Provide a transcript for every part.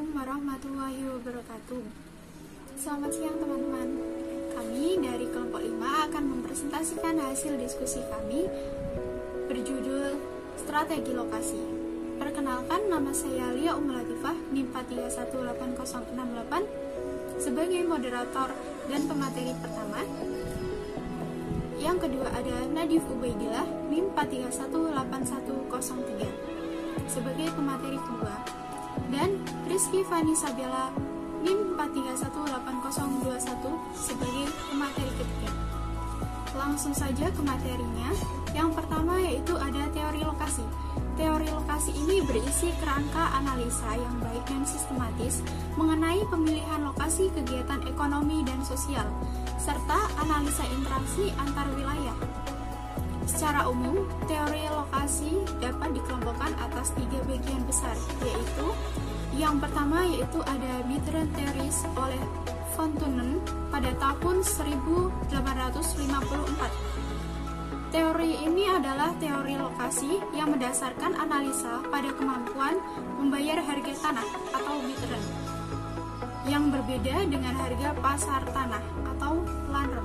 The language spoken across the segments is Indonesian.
Assalamualaikum warahmatullahi wabarakatuh. Selamat siang teman-teman. Kami dari kelompok 5 akan mempresentasikan hasil diskusi kami berjudul Strategi Lokasi. Perkenalkan, nama saya Lia Latifah, NIM 4318068 sebagai moderator dan pemateri pertama. Yang kedua ada Nadif Ubaidillah, NIM 4318103 sebagai pemateri kedua, dan Rizky Fani Sabella, NIM 4318021 sebagai pemateri ketiga. Langsung saja ke materinya. Yang pertama yaitu ada teori lokasi. Teori lokasi ini berisi kerangka analisa yang baik dan sistematis mengenai pemilihan lokasi kegiatan ekonomi dan sosial, serta analisa interaksi antar wilayah. Secara umum, teori lokasi dapat dikelompokkan atas 3 bagian besar, yaitu yang pertama yaitu ada Midterm Theories oleh von Thunen pada tahun 1854. Teori ini adalah teori lokasi yang berdasarkan analisa pada kemampuan membayar harga tanah atau Midterm yang berbeda dengan harga pasar tanah atau Landrem.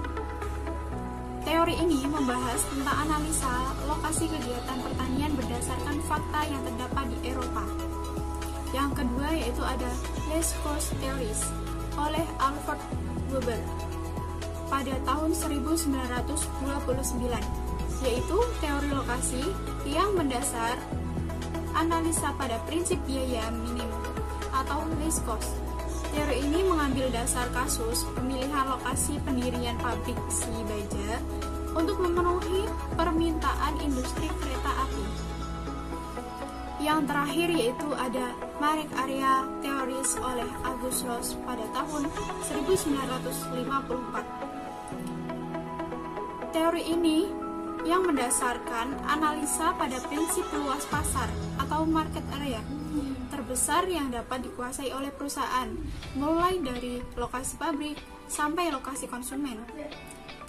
Teori ini membahas tentang analisa lokasi kegiatan pertanian berdasarkan fakta yang terdapat di Eropa. Yang kedua yaitu ada Least Cost Theories oleh Alfred Weber pada tahun 1929, yaitu teori lokasi yang mendasar analisa pada prinsip biaya minimum atau least cost. Teori ini mengambil dasar kasus pemilihan lokasi pendirian pabrik besi baja untuk memenuhi permintaan industri kereta api. Yang terakhir yaitu ada Marek Area Theories oleh August Ross pada tahun 1954. Teori ini yang mendasarkan analisa pada prinsip luas pasar atau market area terbesar yang dapat dikuasai oleh perusahaan, mulai dari lokasi pabrik sampai lokasi konsumen.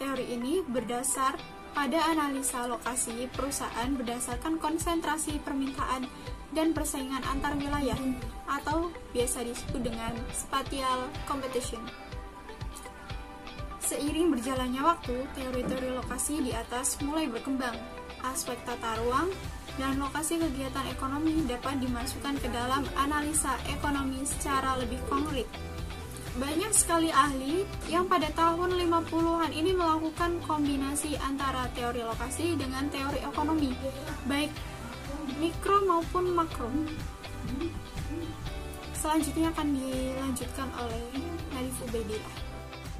Teori ini berdasar pada analisa lokasi perusahaan berdasarkan konsentrasi permintaan dan persaingan antar wilayah atau biasa disebut dengan spatial competition. Seiring berjalannya waktu, teori-teori lokasi di atas mulai berkembang. Aspek tata ruang dan lokasi kegiatan ekonomi dapat dimasukkan ke dalam analisa ekonomi secara lebih konkret. Banyak sekali ahli yang pada tahun 50-an ini melakukan kombinasi antara teori lokasi dengan teori ekonomi, baik mikro maupun makro. Selanjutnya akan dilanjutkan oleh Nadif Ubaidillah.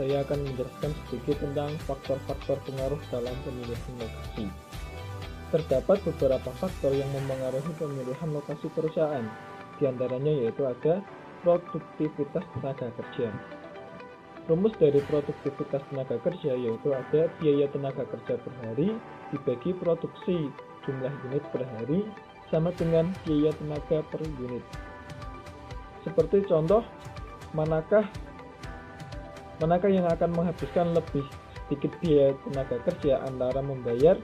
Saya akan menjelaskan sedikit tentang faktor-faktor pengaruh dalam pemilihan lokasi. Terdapat beberapa faktor yang mempengaruhi pemilihan lokasi perusahaan. Di antaranya yaitu ada produktivitas tenaga kerja. Rumus dari produktivitas tenaga kerja yaitu ada biaya tenaga kerja per hari dibagi produksi jumlah unit per hari sama dengan biaya tenaga per unit. Seperti contoh, manakah yang akan menghabiskan lebih sedikit biaya tenaga kerja antara membayar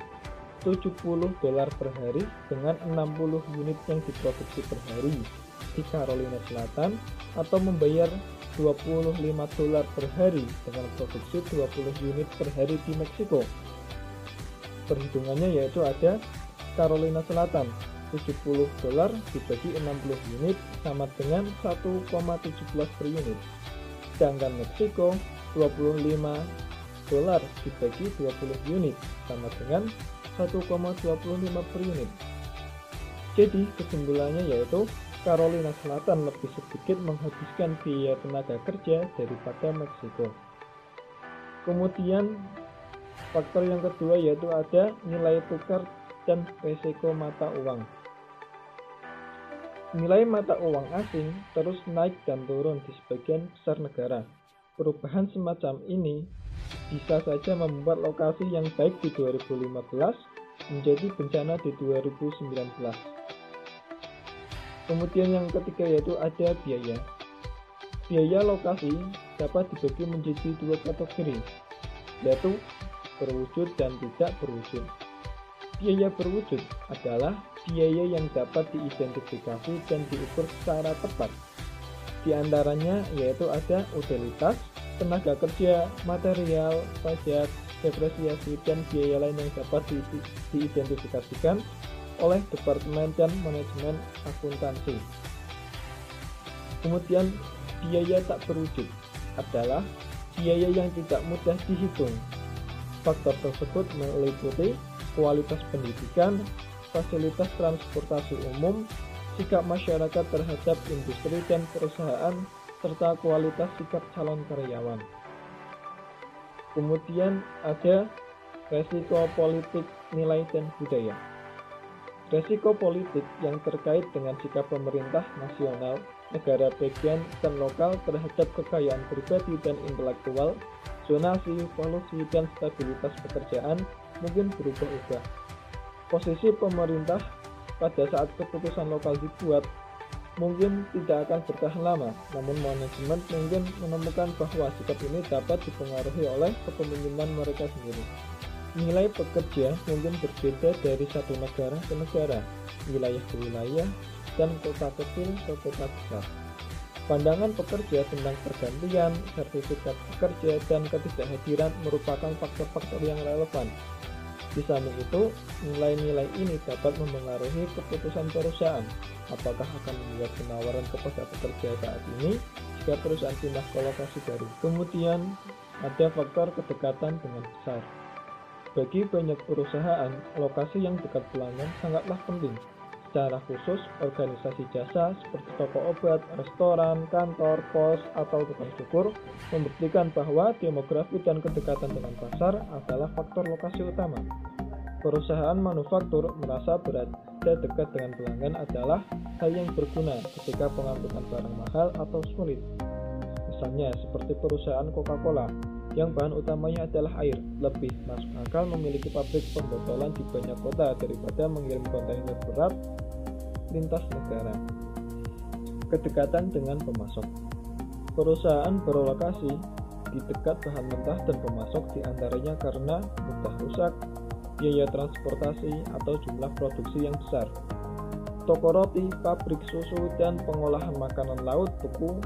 $70 per hari dengan 60 unit yang diproduksi per hari di Carolina Selatan, atau membayar $25 per hari dengan produksi 20 unit per hari di Meksiko. Perhitungannya yaitu ada Carolina Selatan $70 dibagi 60 unit sama dengan 1,17 per unit. Sedangkan Meksiko $25 dibagi 20 unit sama dengan 1,25 per unit. Jadi kesimpulannya yaitu Carolina Selatan lebih sedikit menghabiskan biaya tenaga kerja daripada Meksiko. Kemudian faktor yang kedua yaitu ada nilai tukar dan resiko mata uang. Nilai mata uang asing terus naik dan turun di sebagian besar negara. Perubahan semacam ini bisa saja membuat lokasi yang baik di 2015 menjadi bencana di 2019. Kemudian yang ketiga yaitu ada biaya. Biaya lokasi dapat dibagi menjadi 2 kategori, yaitu berwujud dan tidak berwujud. Biaya berwujud adalah biaya yang dapat diidentifikasi dan diukur secara tepat. Di antaranya yaitu ada utilitas, tenaga kerja, material, pajak, depresiasi, dan biaya lain yang dapat diidentifikasikan oleh Departemen dan Manajemen Akuntansi. Kemudian biaya tak berwujud adalah biaya yang tidak mudah dihitung. Faktor tersebut meliputi kualitas pendidikan, fasilitas transportasi umum, sikap masyarakat terhadap industri dan perusahaan, serta kualitas sikap calon karyawan. Kemudian ada resiko politik, nilai, dan budaya. Resiko politik yang terkait dengan sikap pemerintah nasional, negara bagian, dan lokal terhadap kekayaan pribadi dan intelektual, zonasi, polusi, dan stabilitas pekerjaan mungkin berubah-ubah. Posisi pemerintah pada saat keputusan lokal dibuat mungkin tidak akan bertahan lama, namun manajemen mungkin menemukan bahwa sikap ini dapat dipengaruhi oleh kepemimpinan mereka sendiri. Nilai pekerja mungkin berbeda dari satu negara ke negara, wilayah ke wilayah, dan kota kecil ke kota besar. Pandangan pekerja tentang pergantian, sertifikat pekerja, dan ketidakhadiran merupakan faktor-faktor yang relevan. Di samping itu, nilai-nilai ini dapat memengaruhi keputusan perusahaan, apakah akan membuat penawaran kepada pekerja saat ini jika perusahaan pindah ke lokasi baru. Kemudian, ada faktor kedekatan dengan pasar. Bagi banyak perusahaan, lokasi yang dekat pelanggan sangatlah penting. Secara khusus, organisasi jasa seperti toko obat, restoran, kantor, pos, atau tukang cukur membuktikan bahwa demografi dan kedekatan dengan pasar adalah faktor lokasi utama. Perusahaan manufaktur merasa berada dekat dengan pelanggan adalah hal yang berguna ketika pengangkutan barang mahal atau sulit. Misalnya seperti perusahaan Coca-Cola yang bahan utamanya adalah air, lebih masuk akal memiliki pabrik pembotolan di banyak kota daripada mengirim kontainer berat lintas negara. Kedekatan dengan pemasok. Perusahaan berlokasi di dekat bahan mentah dan pemasok diantaranya karena mudah rusak, biaya transportasi, atau jumlah produksi yang besar. Toko roti, pabrik susu, dan pengolahan makanan laut beku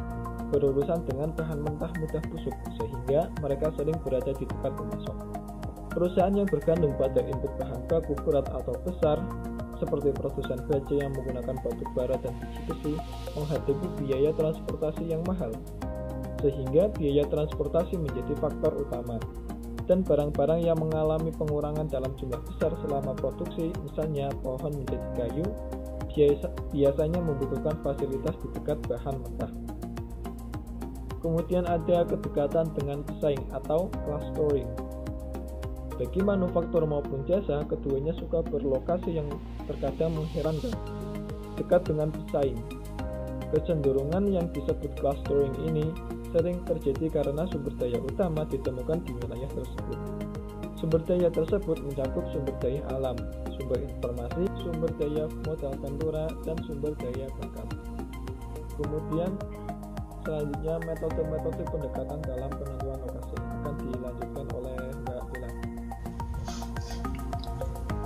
berurusan dengan bahan mentah mudah busuk, sehingga mereka sering berada di dekat pemasok. Perusahaan yang bergantung pada input bahan baku berat atau besar, seperti produsen baja yang menggunakan batu bara dan biji besi, menghadapi biaya transportasi yang mahal, sehingga biaya transportasi menjadi faktor utama. Dan barang-barang yang mengalami pengurangan dalam jumlah besar selama produksi, misalnya pohon menjadi kayu, biasanya membutuhkan fasilitas di dekat bahan mentah. Kemudian ada kedekatan dengan pesaing atau clustering. Bagi manufaktur maupun jasa, keduanya suka berlokasi yang terkadang mengherankan, dekat dengan pesaing. Kecenderungan yang disebut clustering ini sering terjadi karena sumber daya utama ditemukan di wilayah tersebut. Sumber daya tersebut mencakup sumber daya alam, sumber informasi, sumber daya modal ventura, dan sumber daya bakat. Kemudian selanjutnya metode-metode pendekatan dalam penentuan lokasi akan dilanjutkan oleh Mbak Bella.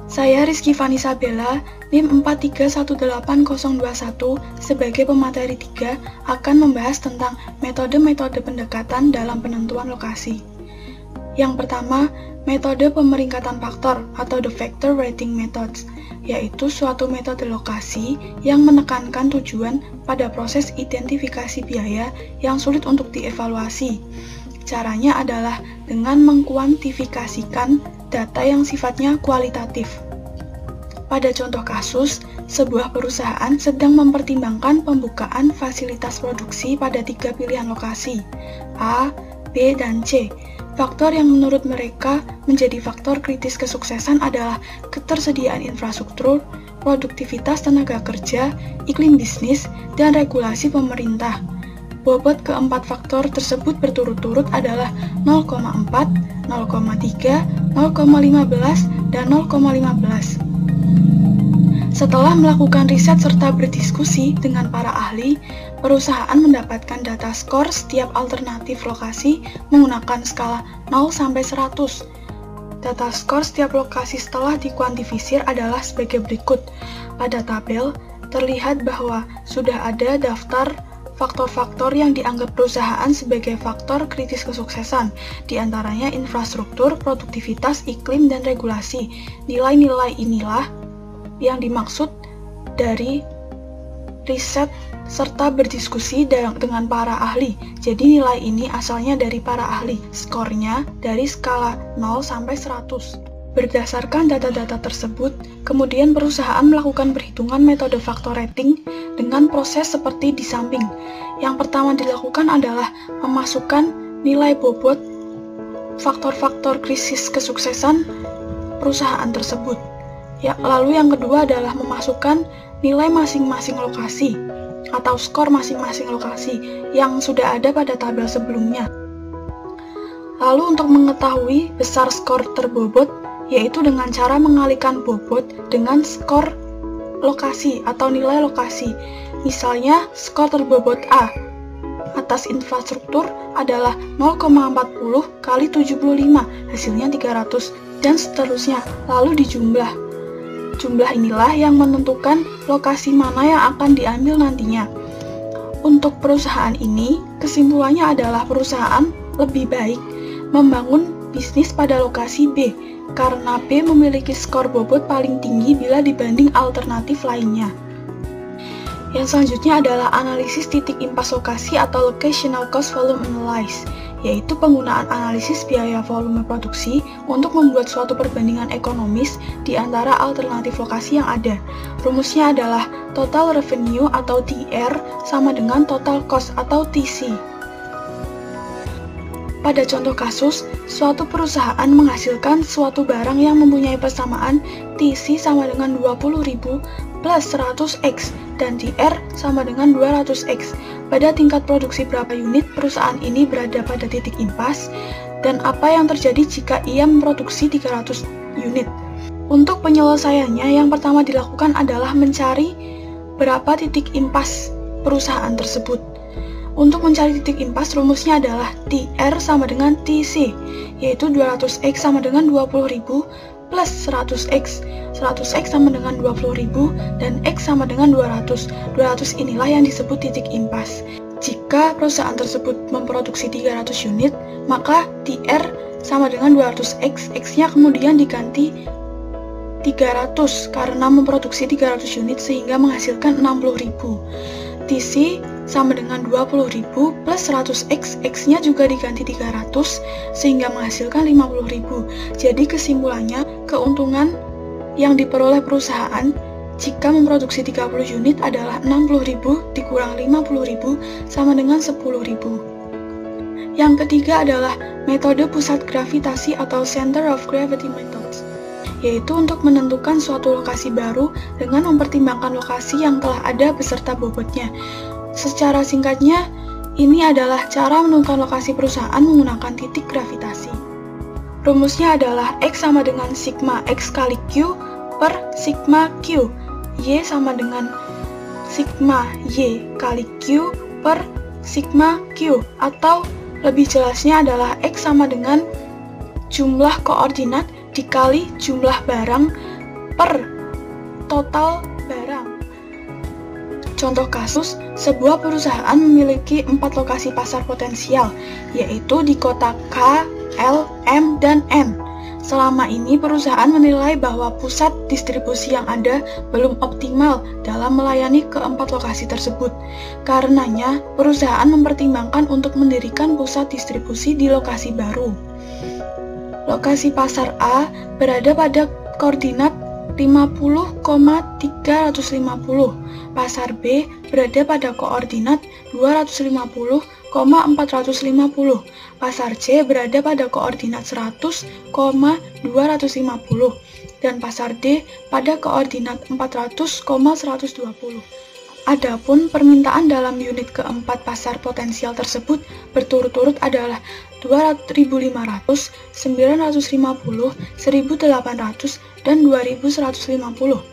Saya Rizky Vanessa Bella, NIM 4318021 sebagai pemateri 3 akan membahas tentang metode-metode pendekatan dalam penentuan lokasi. Yang pertama, metode pemeringkatan faktor atau the factor rating methods, yaitu suatu metode lokasi yang menekankan tujuan pada proses identifikasi biaya yang sulit untuk dievaluasi. Caranya adalah dengan mengkuantifikasikan data yang sifatnya kualitatif. Pada contoh kasus, sebuah perusahaan sedang mempertimbangkan pembukaan fasilitas produksi pada 3 pilihan lokasi, A, B, dan C. Faktor yang menurut mereka menjadi faktor kritis kesuksesan adalah ketersediaan infrastruktur, produktivitas tenaga kerja, iklim bisnis, dan regulasi pemerintah. Bobot keempat faktor tersebut berturut-turut adalah 0,4, 0,3, 0,15, dan 0,15. Setelah melakukan riset serta berdiskusi dengan para ahli, perusahaan mendapatkan data skor setiap alternatif lokasi menggunakan skala 0-100. Data skor setiap lokasi setelah dikuantifisir adalah sebagai berikut. Pada tabel, terlihat bahwa sudah ada daftar faktor-faktor yang dianggap perusahaan sebagai faktor kritis kesuksesan, di antaranya infrastruktur, produktivitas, iklim, dan regulasi. Nilai-nilai inilah yang dimaksud dari riset serta berdiskusi dengan para ahli. Jadi nilai ini asalnya dari para ahli. Skornya dari skala 0 sampai 100. Berdasarkan data-data tersebut, kemudian perusahaan melakukan perhitungan metode faktor rating dengan proses seperti di samping. Yang pertama dilakukan adalah memasukkan nilai bobot faktor-faktor krisis kesuksesan perusahaan tersebut. Lalu yang kedua adalah memasukkan nilai masing-masing lokasi atau skor masing-masing lokasi yang sudah ada pada tabel sebelumnya. Lalu untuk mengetahui besar skor terbobot, yaitu dengan cara mengalikan bobot dengan skor lokasi atau nilai lokasi. Misalnya, skor terbobot A atas infrastruktur adalah 0,40 kali 75, hasilnya 300, dan seterusnya. Lalu dijumlah. Jumlah inilah yang menentukan lokasi mana yang akan diambil nantinya. Untuk perusahaan ini, kesimpulannya adalah perusahaan lebih baik membangun bisnis pada lokasi B, karena B memiliki skor bobot paling tinggi bila dibanding alternatif lainnya. Yang selanjutnya adalah analisis titik impas lokasi atau locational cost volume analysis, yaitu penggunaan analisis biaya volume produksi untuk membuat suatu perbandingan ekonomis di antara alternatif lokasi yang ada. Rumusnya adalah total revenue atau TR sama dengan total cost atau TC. Pada contoh kasus, suatu perusahaan menghasilkan suatu barang yang mempunyai persamaan TC sama dengan 20.000 plus 100x dan TR sama dengan 200x. Pada tingkat produksi berapa unit perusahaan ini berada pada titik impas, dan apa yang terjadi jika ia memproduksi 300 unit. Untuk penyelesaiannya, yang pertama dilakukan adalah mencari berapa titik impas perusahaan tersebut. Untuk mencari titik impas, rumusnya adalah TR sama dengan TC, yaitu 200x sama dengan 20.000 plus 100x. 100x sama dengan 20.000 dan x sama dengan 200. 200 inilah yang disebut titik impas. Jika perusahaan tersebut memproduksi 300 unit, maka TR sama dengan 200x, x-nya kemudian diganti 300 karena memproduksi 300 unit sehingga menghasilkan 60.000. TC sama dengan 20.000 plus 100x, x-nya juga diganti 300 sehingga menghasilkan 50.000. Jadi kesimpulannya, keuntungan yang diperoleh perusahaan jika memproduksi 30 unit adalah 60.000 dikurang 50.000 sama dengan 10.000. Yang ketiga adalah metode pusat gravitasi atau center of gravity methods, yaitu untuk menentukan suatu lokasi baru dengan mempertimbangkan lokasi yang telah ada beserta bobotnya. Secara singkatnya, ini adalah cara menentukan lokasi perusahaan menggunakan titik gravitasi. Rumusnya adalah X sama dengan sigma X kali Q per sigma Q. Y sama dengan sigma Y kali Q per sigma Q. Atau lebih jelasnya adalah X sama dengan jumlah koordinat dikali jumlah barang per total barang. Contoh kasus, sebuah perusahaan memiliki 4 lokasi pasar potensial, yaitu di kota K, L, M, dan N. Selama ini perusahaan menilai bahwa pusat distribusi yang ada belum optimal dalam melayani keempat lokasi tersebut. Karenanya, perusahaan mempertimbangkan untuk mendirikan pusat distribusi di lokasi baru. Lokasi pasar A berada pada koordinat 50,350. Pasar B berada pada koordinat 250,450. Pasar C berada pada koordinat 100,250 dan pasar D pada koordinat 400,120. Adapun permintaan dalam unit keempat pasar potensial tersebut berturut-turut adalah 2.500, 950, 1.800, dan 2.150.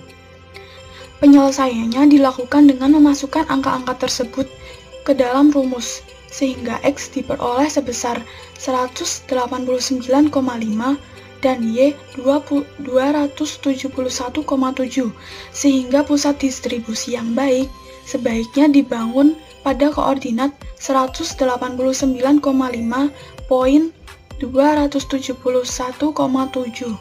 Penyelesaiannya dilakukan dengan memasukkan angka-angka tersebut ke dalam rumus, sehingga X diperoleh sebesar 189,5 dan Y 271,7, sehingga pusat distribusi yang baik sebaiknya dibangun pada koordinat 189,5.271,7.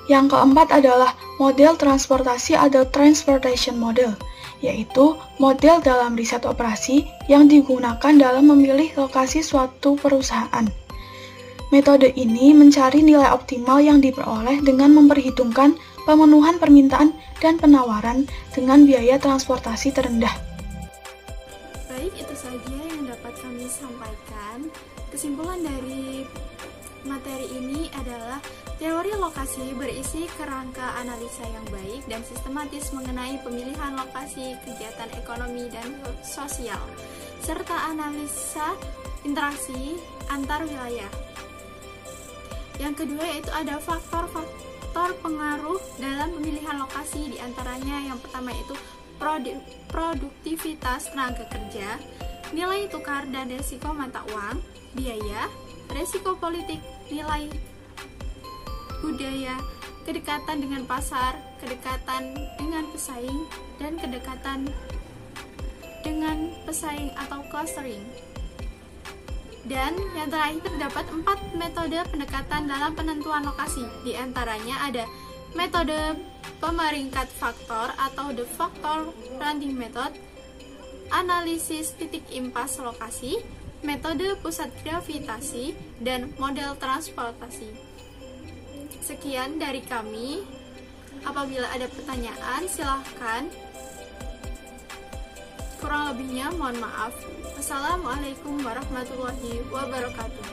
Yang keempat adalah model transportasi atau transportation model, yaitu model dalam riset operasi yang digunakan dalam memilih lokasi suatu perusahaan. Metode ini mencari nilai optimal yang diperoleh dengan memperhitungkan pemenuhan permintaan dan penawaran dengan biaya transportasi terendah. Baik, itu saja yang dapat kami sampaikan. Kesimpulan dari materi ini adalah teori lokasi berisi kerangka analisa yang baik dan sistematis mengenai pemilihan lokasi kegiatan ekonomi dan sosial, serta analisa interaksi antar wilayah. Yang kedua yaitu ada faktor-faktor pengaruh dalam pemilihan lokasi, diantaranya yang pertama itu produktivitas tenaga kerja, nilai tukar dan resiko mata uang, biaya, resiko politik, nilai budaya, kedekatan dengan pasar, kedekatan dengan pesaing, dan kedekatan dengan pesaing atau clustering. Dan yang terakhir terdapat 4 metode pendekatan dalam penentuan lokasi. Di antaranya ada metode pemeringkat faktor atau the factor ranking method, analisis titik impas lokasi, metode pusat gravitasi, dan model transportasi. Sekian dari kami. Apabila ada pertanyaan, silahkan. Kurang lebihnya mohon maaf. Wassalamualaikum warahmatullahi wabarakatuh.